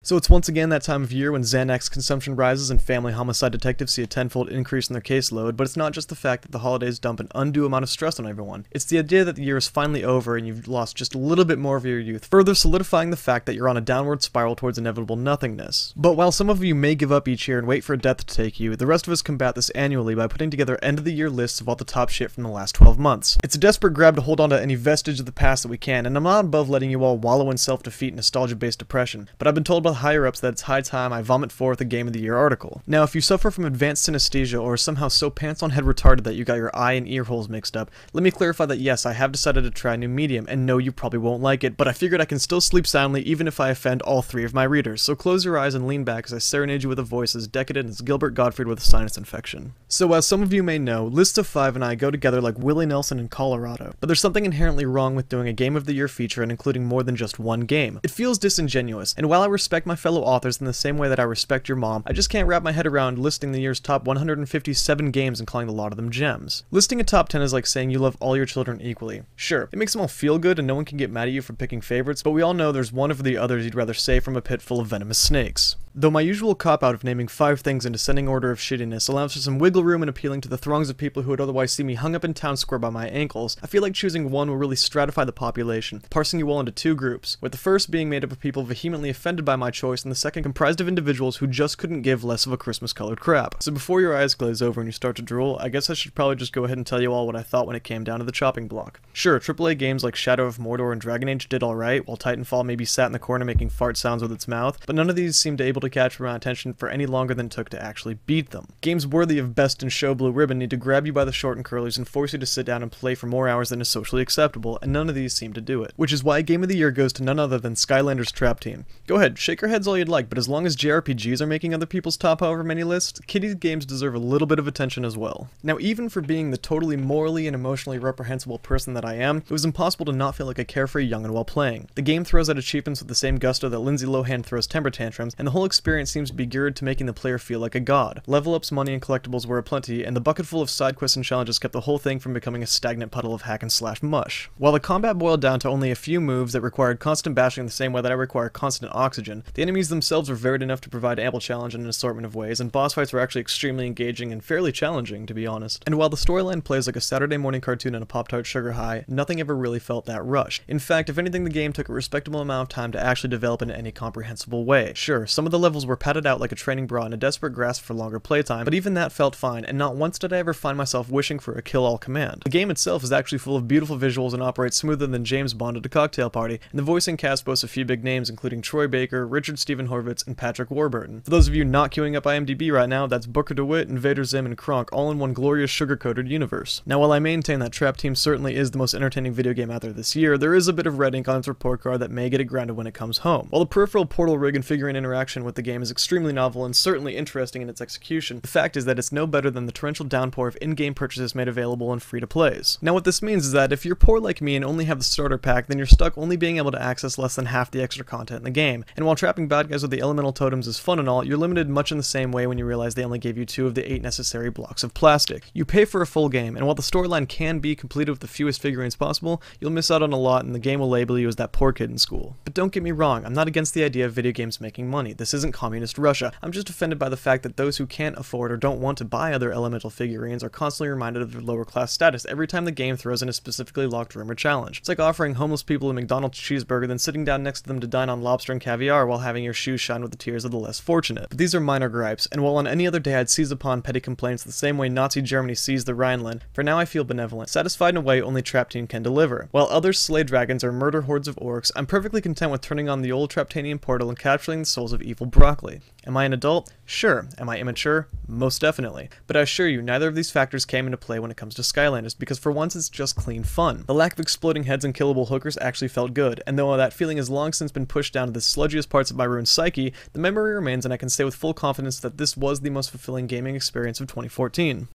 So it's once again that time of year when Xanax consumption rises and family homicide detectives see a tenfold increase in their caseload, but it's not just the fact that the holidays dump an undue amount of stress on everyone. It's the idea that the year is finally over and you've lost just a little bit more of your youth, further solidifying the fact that you're on a downward spiral towards inevitable nothingness. But while some of you may give up each year and wait for death to take you, the rest of us combat this annually by putting together end-of-the-year lists of all the top shit from the last 12 months. It's a desperate grab to hold on to any vestige of the past that we can, and I'm not above letting you all wallow in self-defeat and nostalgia-based depression, but I've been told by the higher-ups that it's high time I vomit forth a Game of the Year article. Now, if you suffer from advanced synesthesia or are somehow so pants-on-head retarded that you got your eye and ear holes mixed up, let me clarify that yes, I have decided to try a new medium, and no, you probably won't like it, but I figured I can still sleep soundly even if I offend all three of my readers, so close your eyes and lean back as I serenade you with a voice as decadent as Gilbert Gottfried with a sinus infection. So as some of you may know, List of 5 and I go together like Willie Nelson in Colorado, but there's something inherently wrong with doing a Game of the Year feature and including more than just one game. It feels disingenuous, and while I respect my fellow authors in the same way that I respect your mom, I just can't wrap my head around listing the year's top 157 games and calling a lot of them gems. Listing a top 10 is like saying you love all your children equally. Sure, it makes them all feel good and no one can get mad at you for picking favorites, but we all know there's one over the others you'd rather save from a pit full of venomous snakes. Though my usual cop-out of naming 5 things in descending order of shittiness allows for some wiggle room in appealing to the throngs of people who would otherwise see me hung up in town square by my ankles, I feel like choosing one will really stratify the population, parsing you all into 2 groups, with the first being made up of people vehemently offended by my choice and the second comprised of individuals who just couldn't give less of a Christmas-colored crap. So before your eyes glaze over and you start to drool, I guess I should probably just go ahead and tell you all what I thought when it came down to the chopping block. Sure, AAA games like Shadow of Mordor and Dragon Age did alright, while Titanfall maybe sat in the corner making fart sounds with its mouth, but none of these seemed able to catch my attention for any longer than it took to actually beat them. Games worthy of Best in Show Blue Ribbon need to grab you by the short and curlies and force you to sit down and play for more hours than is socially acceptable, and none of these seem to do it. Which is why Game of the Year goes to none other than Skylanders Trap Team. Go ahead, shake your heads all you'd like, but as long as JRPGs are making other people's top however many lists, kiddie games deserve a little bit of attention as well. Now, even for being the totally morally and emotionally reprehensible person that I am, it was impossible to not feel like a carefree youngin' while playing. The game throws out achievements with the same gusto that Lindsay Lohan throws temper tantrums, and the whole experience seems to be geared to making the player feel like a god. Level ups, money, and collectibles were aplenty, and the bucket full of side quests and challenges kept the whole thing from becoming a stagnant puddle of hack and slash mush. While the combat boiled down to only a few moves that required constant bashing the same way that I require constant oxygen, the enemies themselves were varied enough to provide ample challenge in an assortment of ways, and boss fights were actually extremely engaging and fairly challenging, to be honest. And while the storyline plays like a Saturday morning cartoon on a Pop-Tart sugar high, nothing ever really felt that rushed. In fact, if anything, the game took a respectable amount of time to actually develop in any comprehensible way. Sure, some of the levels were padded out like a training bra in a desperate grasp for longer playtime, but even that felt fine, and not once did I ever find myself wishing for a kill-all command. The game itself is actually full of beautiful visuals and operates smoother than James Bond at a cocktail party, and the voicing cast boasts a few big names including Troy Baker, Richard Stephen Horvitz, and Patrick Warburton. For those of you not queuing up IMDb right now, that's Booker DeWitt, Invader Zim, and Kronk all in one glorious sugar-coated universe. Now, while I maintain that Trap Team certainly is the most entertaining video game out there this year, there is a bit of red ink on its report card that may get it grounded when it comes home. While the peripheral portal rig and figurine interaction with the game is extremely novel and certainly interesting in its execution, the fact is that it's no better than the torrential downpour of in-game purchases made available and free-to-plays. Now, what this means is that if you're poor like me and only have the starter pack, then you're stuck only being able to access less than half the extra content in the game, and while trapping bad guys with the elemental totems is fun and all, you're limited much in the same way when you realize they only gave you 2 of the 8 necessary blocks of plastic. You pay for a full game, and while the storyline can be completed with the fewest figurines possible, you'll miss out on a lot and the game will label you as that poor kid in school. But don't get me wrong, I'm not against the idea of video games making money. This isn't communist Russia. I'm just offended by the fact that those who can't afford or don't want to buy other elemental figurines are constantly reminded of their lower class status every time the game throws in a specifically locked room or challenge. It's like offering homeless people a McDonald's cheeseburger then sitting down next to them to dine on lobster and caviar while having your shoes shine with the tears of the less fortunate. But these are minor gripes, and while on any other day I'd seize upon petty complaints the same way Nazi Germany seized the Rhineland, for now I feel benevolent, satisfied in a way only Trap Team can deliver. While others slay dragons or murder hordes of orcs, I'm perfectly content with turning on the old Traptanian portal and capturing the souls of evil broccoli. Am I an adult? Sure. Am I immature? Most definitely. But I assure you, neither of these factors came into play when it comes to Skylanders, because for once it's just clean fun. The lack of exploding heads and killable hookers actually felt good, and though that feeling has long since been pushed down to the sludgiest parts of my ruined psyche, the memory remains and I can say with full confidence that this was the most fulfilling gaming experience of 2014.